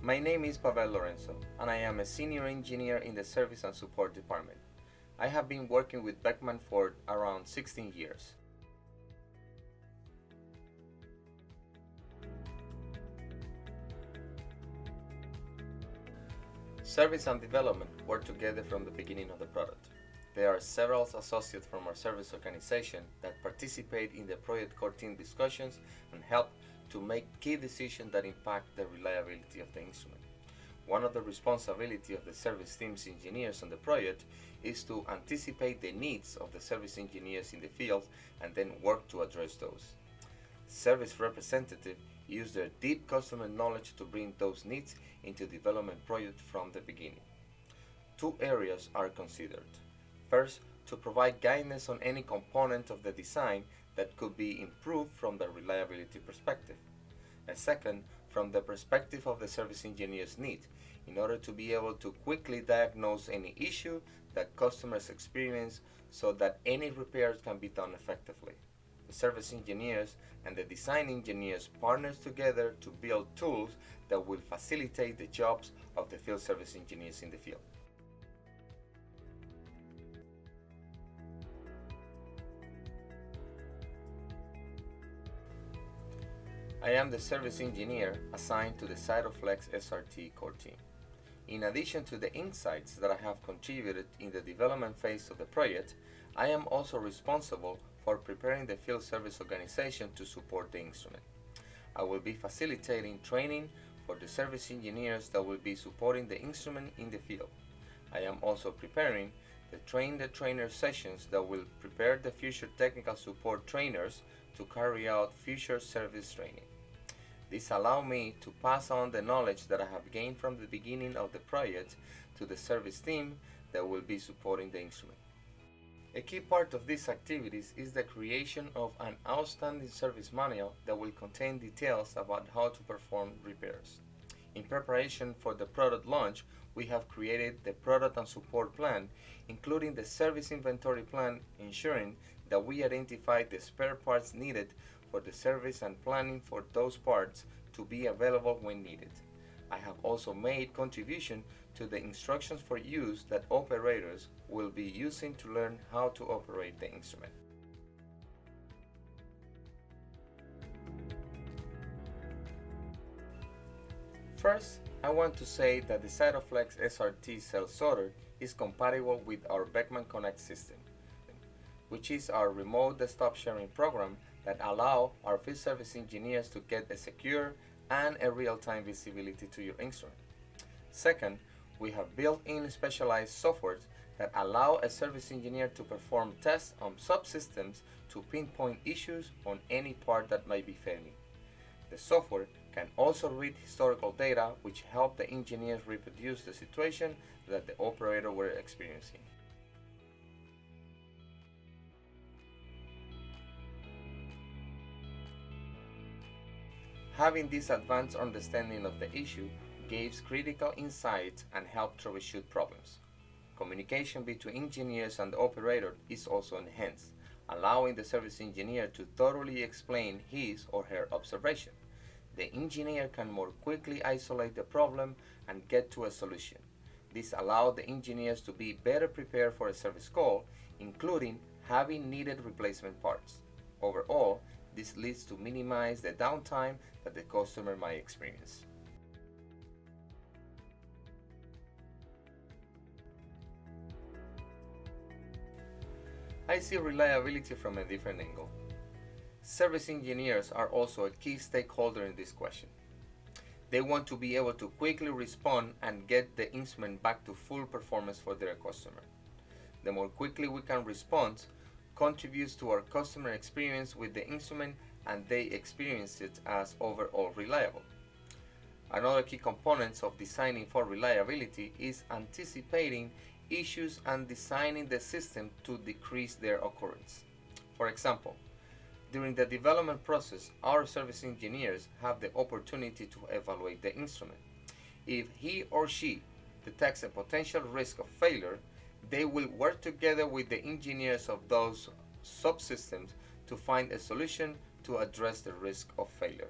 My name is Pavel Lorenzo, and I am a senior engineer in the Service and Support Department. I have been working with Beckman for around 16 years. Service and development work together from the beginning of the product. There are several associates from our service organization that participate in the project core team discussions and help to make key decisions that impact the reliability of the instrument. One of the responsibilities of the service team's engineers on the project is to anticipate the needs of the service engineers in the field and then work to address those. Service representatives use their deep customer knowledge to bring those needs into development project from the beginning. Two areas are considered. First, to provide guidance on any component of the design that could be improved from the reliability perspective. And second, from the perspective of the service engineer's need, in order to be able to quickly diagnose any issue that customers experience so that any repairs can be done effectively. The service engineers and the design engineers partner together to build tools that will facilitate the jobs of the field service engineers in the field. I am the service engineer assigned to the CytoFLEX SRT core team. In addition to the insights that I have contributed in the development phase of the project, I am also responsible for preparing the field service organization to support the instrument. I will be facilitating training for the service engineers that will be supporting the instrument in the field. I am also preparing the train-the-trainer sessions that will prepare the future technical support trainers to carry out future service training. This allows me to pass on the knowledge that I have gained from the beginning of the project to the service team that will be supporting the instrument. A key part of these activities is the creation of an outstanding service manual that will contain details about how to perform repairs. In preparation for the product launch, we have created the product and support plan, including the service inventory plan, ensuring that we identify the spare parts needed for the service and planning for those parts to be available when needed. I have also made contribution to the instructions for use that operators will be using to learn how to operate the instrument. First, I want to say that the CytoFLEX SRT Cell Sorter is compatible with our Beckman Connect system, which is our remote desktop sharing program that allow our field service engineers to get a secure and a real-time visibility to your instrument. Second, we have built-in specialized software that allow a service engineer to perform tests on subsystems to pinpoint issues on any part that might be failing. The software can also read historical data which help the engineers reproduce the situation that the operator were experiencing. Having this advanced understanding of the issue gives critical insights and help troubleshoot problems. Communication between engineers and the operator is also enhanced, allowing the service engineer to thoroughly explain his or her observation. The engineer can more quickly isolate the problem and get to a solution. This allows the engineers to be better prepared for a service call, including having needed replacement parts. Overall, this leads to minimize the downtime that the customer might experience. I see reliability from a different angle. Service engineers are also a key stakeholder in this question. They want to be able to quickly respond and get the instrument back to full performance for their customer. The more quickly we can respond, contributes to our customer experience with the instrument and they experience it as overall reliable. Another key component of designing for reliability is anticipating issues and designing the system to decrease their occurrence. For example, during the development process, our service engineers have the opportunity to evaluate the instrument. If he or she detects a potential risk of failure, they will work together with the engineers of those subsystems to find a solution to address the risk of failure.